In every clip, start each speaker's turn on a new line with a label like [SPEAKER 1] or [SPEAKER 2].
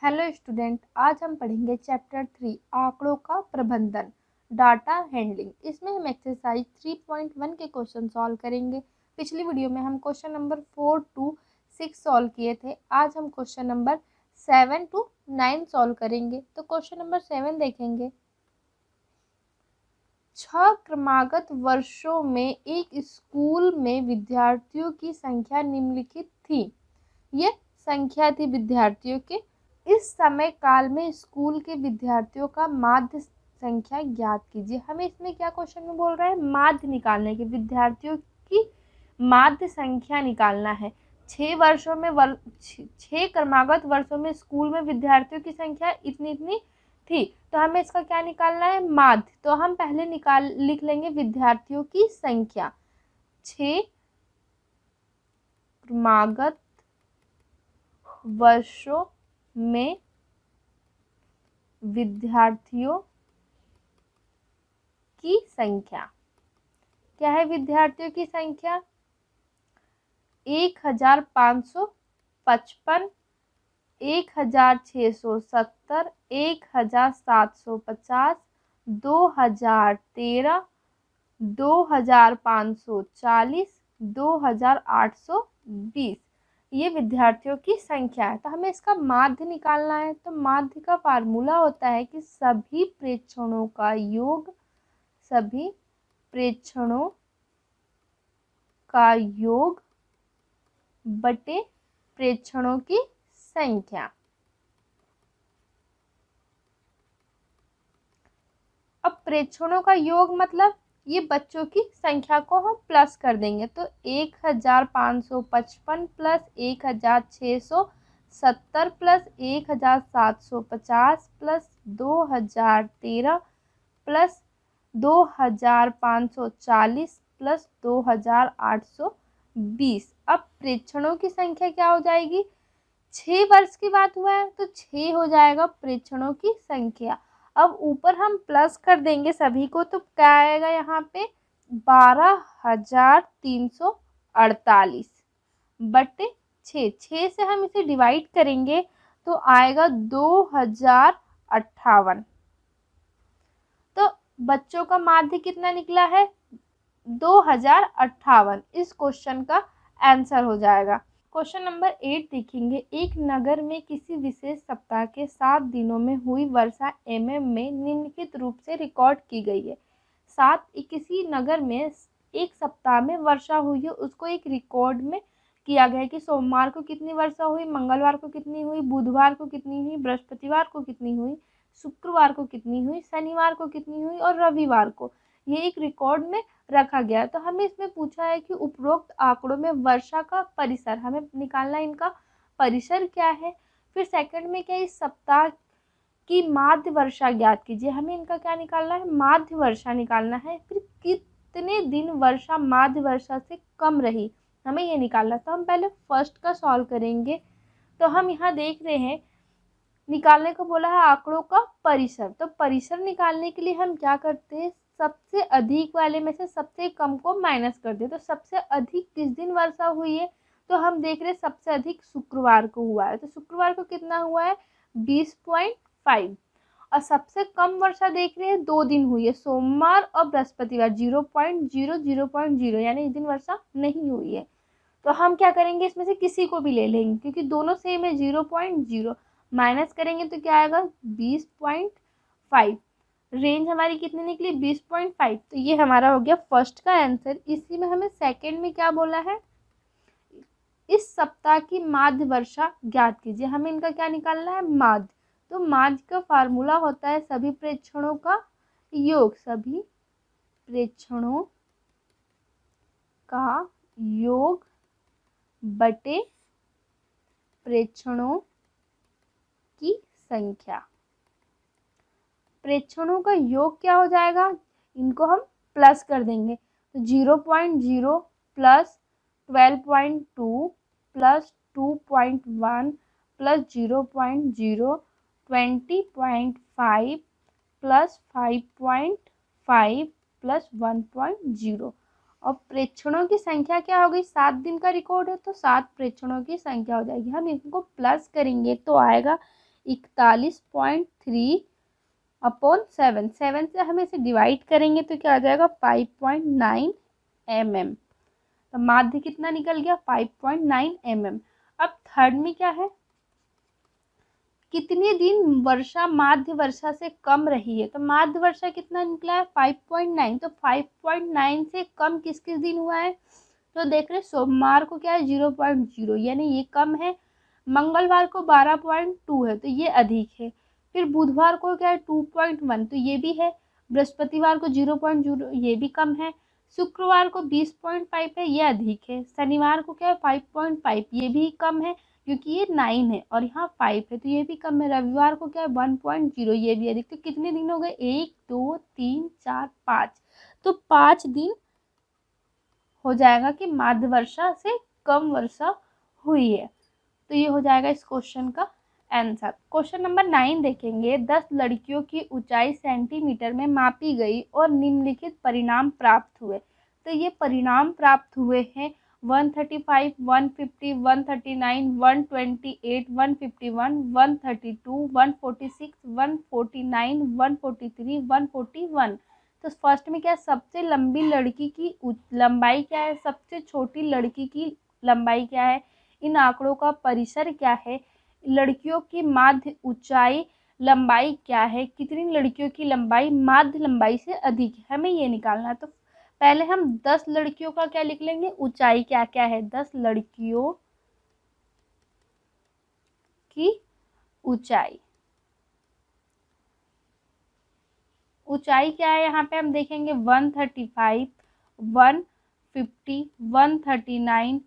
[SPEAKER 1] Hello student, आज हम पढ़ेंगे चैप्टर 3 आंकड़ों का प्रबंधन, डाटा हैंडलिंग। इसमें हम एक्सरसाइज 3.1 के क्वेश्चन सॉल्व करेंगे। पिछली वीडियो में हम क्वेश्चन नंबर 4 to 6 सॉल्व किए थे। आज हम क्वेश्चन नंबर 7 to 9 सॉल्व करेंगे। तो क्वेश्चन नंबर 7 देखेंगे। 6 क्रमागत वर्षों में एक स्कूल में विद्यार्थियों की संख्या निम्नलिखित थी। ये संख्या थी विद्यार्थियों के। इस समय काल में स्कूल के विद्यार्थियों का माध्य संख्या ज्ञात कीजिए। हमें इसमें क्या क्वेश्चन में बोल रहा है, माध्य निकालने के, विद्यार्थियों की माध्य संख्या निकालना है। 6 क्रमागत वर्षों में स्कूल में विद्यार्थियों की संख्या इतनी इतनी थी, तो हमें इसका क्या निकालना है, माध्य। तो हम पहले लिख लेंगे विद्यार्थियों की संख्या। 6 क्रमागत वर्षों में विद्यार्थियों की संख्या क्या है, विद्यार्थियों की संख्या 1555, 1670, 1750, 2013, 2540, 2820 ये विद्यार्थियों की संख्या है। तो हमें इसका माध्य निकालना है। तो माध्य का फार्मूला होता है कि सभी प्रेक्षणों का योग बटे प्रेक्षणों की संख्या। अब प्रेक्षणों का योग मतलब ये बच्चों की संख्या को हम प्लस कर देंगे। तो 1555 plus 1670 plus 1750 plus 2013 plus 2540 plus 2820। अब प्रेक्षणों की संख्या क्या हो जाएगी, 6 वर्ष की बात हुआ है तो 6 हो जाएगा प्रेक्षणों की संख्या। अब ऊपर हम प्लस कर देंगे सभी को, तो क्या आएगा यहाँ पे 12348 बटे 6 से हम इसे डिवाइड करेंगे तो आएगा 2058। तो बच्चों का माध्य कितना निकला है, 2058। इस क्वेश्चन का आंसर हो जाएगा। क्वेश्चन नंबर 8 देखेंगे। एक नगर में किसी विशेष सप्ताह के 7 दिनों में हुई वर्षा mm में निम्नलिखित रूप से रिकॉर्ड की गई है। किसी नगर में एक सप्ताह में वर्षा हुई है, उसको एक रिकॉर्ड में किया गया है कि सोमवार को कितनी वर्षा हुई, मंगलवार को कितनी हुई, बुधवार को कितनी हुई, बृहस्पतिवार को कितनी हुई, शुक्रवार को कितनी हुई, शनिवार को कितनी हुई और रविवार को। ये एक रिकॉर्ड में रखा गया है। तो हमें इसमें पूछा है कि उपरोक्त आंकड़ों में वर्षा का परिसर, हमें निकालना है इनका परिसर क्या है। फिर सेकंड में क्या, इस सप्ताह की माध्य वर्षा ज्ञात कीजिए। हमें इनका क्या निकालना है, माध्य वर्षा निकालना है। फिर कितने दिन वर्षा माध्य वर्षा से कम रही, हमें ये निकालना है। तो हम पहले फर्स्ट का सॉल्व करेंगे। तो हम यहाँ देख रहे हैं निकालने को बोला है आंकड़ों का परिसर। तो परिसर निकालने के लिए हम क्या करते हैं, सबसे अधिक वाले में से सबसे कम को माइनस कर दे। तो सबसे अधिक किस दिन वर्षा हुई है, तो हम देख रहे हैं सबसे अधिक शुक्रवार को हुआ है। तो शुक्रवार को कितना हुआ है, 20.5। और सबसे कम वर्षा देख रहे हैं 2 दिन हुई है, सोमवार और बृहस्पतिवार, 0.0 यानी इस दिन वर्षा नहीं हुई है। तो हम क्या करेंगे, इसमें से किसी को भी ले लेंगे क्योंकि दोनों सेम है। 0.0 माइनस करेंगे तो क्या आएगा 20.5। रेंज हमारी कितनी निकली, 20.5। तो ये हमारा हो गया फर्स्ट का आंसर। इसी में हमें सेकंड में क्या बोला है, इस सप्ताह की माध्य वर्षा ज्ञात कीजिए। हमें इनका क्या निकालना है, माध्य। तो माध्य का फार्मूला होता है सभी प्रेक्षणों का योग, सभी प्रेक्षणों का योग बटे प्रेक्षणों की संख्या। प्रेक्षणों का योग क्या हो जाएगा, इनको हम प्लस कर देंगे। तो 0.0 plus 12.2 plus 2.1 plus 0.0 20.5 plus 5.5 plus 1.0। और प्रेक्षणों की संख्या क्या हो गई, 7 दिन का रिकॉर्ड है तो 7 प्रेक्षणों की संख्या हो जाएगी। हम इनको प्लस करेंगे तो आएगा 41.3 अपॉन 7, 7 से हम इसे डिवाइड करेंगे तो क्या आ जाएगा 5.9 mm। तो माध्य कितना निकल गया 5.9 mm। अब थर्ड में क्या है, कितने दिन वर्षा माध्य वर्षा से कम रही है। तो माध्य वर्षा कितना निकला है 5.9। तो 5.9 से कम किस किस दिन हुआ है, तो देख रहे सोमवार को क्या है 0.0 यानी ये कम है, मंगलवार को 12.2 है तो ये अधिक है, फिर बुधवार को क्या है 2.1 तो ये भी है, बृहस्पतिवार को 0.0 ये भी कम है, शुक्रवार को 20.5 है ये अधिक है, शनिवार को क्या है 5.5 ये भी कम है क्योंकि ये 9 है और यहाँ 5 है तो ये भी कम है, रविवार को क्या है 1.0 ये भी अधिक। तो कितने दिन हो गए 1 2 3 4 5, तो 5 दिन हो जाएगा कि माध्य वर्षा से कम वर्षा हुई है। तो ये हो जाएगा इस क्वेश्चन का आंसर। क्वेश्चन नंबर 9 देखेंगे, 10 लड़कियों की ऊंचाई सेंटीमीटर में मापी गई और निम्नलिखित परिणाम प्राप्त हुए। तो ये परिणाम प्राप्त हुए हैं 135, 150, 139, 128, 151, 132, 146, 149, 143, 141। तो फर्स्ट में क्या है, सबसे लंबी लड़की की लंबाई क्या है, सबसे छोटी लड़की की लंबाई क्या है, इन आंकड़ों का परिसर क्या है, लड़कियों की माध्य ऊंचाई लंबाई क्या है, कितनी लड़कियों की लंबाई माध्य लंबाई से अधिक है, हमें ये निकालना है। तो पहले हम 10 लड़कियों का क्या लिख लेंगे, ऊंचाई क्या क्या है, 10 लड़कियों की ऊंचाई, ऊंचाई क्या है यहाँ पे हम देखेंगे 135, 150, 139,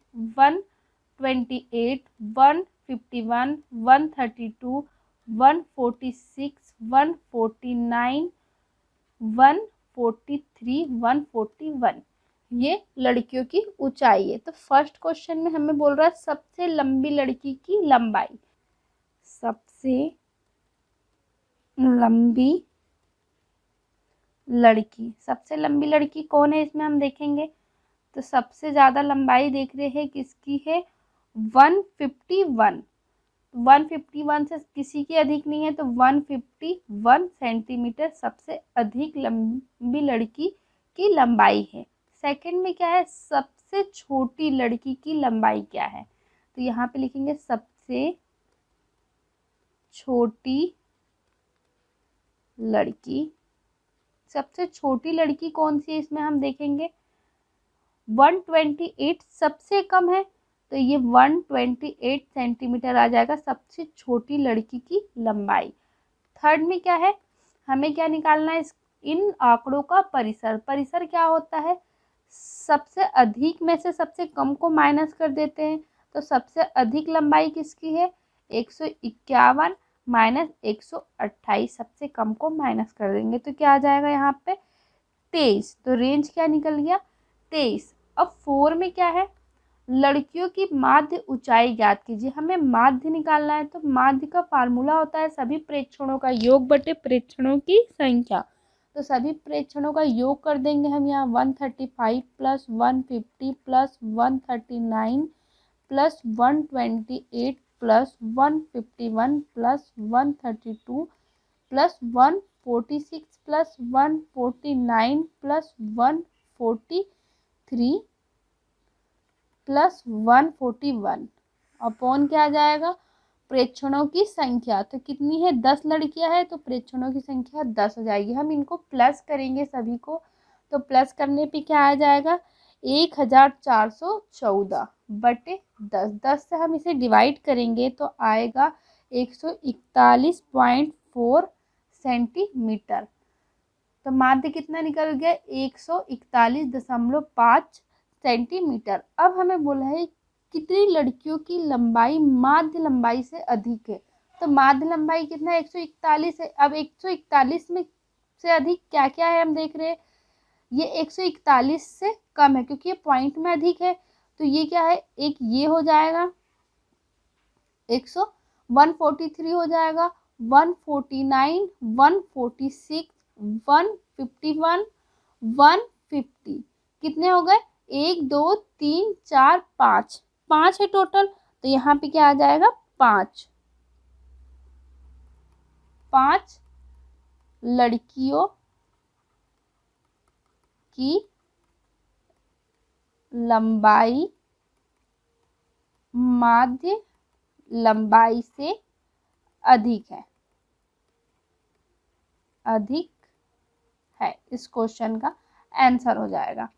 [SPEAKER 1] 128, 151, 132, 146, 149, 143, 141 ये लड़कियों की ऊंचाई है। तो फर्स्ट क्वेश्चन में हमें बोल रहा है सबसे लंबी लड़की की लंबाई, सबसे लंबी लड़की, सबसे लंबी लड़की कौन है इसमें हम देखेंगे, तो सबसे ज़्यादा लंबाई देख रहे हैं किसकी है 151, 151 से किसी की अधिक नहीं है तो 151 सेंटीमीटर सबसे अधिक लंबी लड़की की लंबाई है। सेकंड में क्या है, सबसे छोटी लड़की की लंबाई क्या है, तो यहाँ पे लिखेंगे सबसे छोटी लड़की, सबसे छोटी लड़की कौन सी है इसमें हम देखेंगे 128 सबसे कम है तो ये 128 सेंटीमीटर आ जाएगा सबसे छोटी लड़की की लंबाई। थर्ड में क्या है, हमें क्या निकालना है, इन आंकड़ों का परिसर, परिसर क्या होता है, सबसे अधिक में से सबसे कम को माइनस कर देते हैं। तो सबसे अधिक लंबाई किसकी है 151 माइनस 128, सबसे कम को माइनस कर देंगे तो क्या आ जाएगा यहाँ पे 23। तो रेंज क्या निकल गया 23। अब 4 में क्या है, लड़कियों की माध्य ऊंचाई ज्ञात कीजिए, हमें माध्य निकालना है। तो माध्य का फार्मूला होता है सभी प्रेक्षणों का योग बटे प्रेक्षणों की संख्या। तो सभी प्रेक्षणों का योग कर देंगे हम यहाँ 135 plus 150 plus 139 plus 128 plus 151 plus 132 plus 146 plus 149 plus 143 plus 141 upon क्या आ जाएगा प्रेक्षणों की संख्या। तो कितनी है 10 लड़कियां हैं तो प्रेक्षणों की संख्या 10 हो जाएगी। हम इनको प्लस करेंगे सभी को, तो प्लस करने पे क्या आ जाएगा 1414 बटे 10, 10 से हम इसे डिवाइड करेंगे तो आएगा 141.4 सेंटीमीटर। तो माध्य कितना निकल गया 141.5 सेंटीमीटर। अब हमें बोला है कितनी लड़कियों की लंबाई माध्य लंबाई से अधिक है, तो माध्य लंबाई कितना 141 है। अब 141 में से अधिक क्या क्या है हम देख रहे हैं, ये 141 से कम है क्योंकि ये पॉइंट में अधिक है, तो ये क्या है एक ये हो जाएगा 143 हो जाएगा, 149, 146, 151, 150 कितने हो गए 1 2 3 4 5 5 है टोटल। तो यहाँ पे क्या आ जाएगा 5। 5 लड़कियों की लंबाई माध्य लंबाई से अधिक है। इस क्वेश्चन का आंसर हो जाएगा।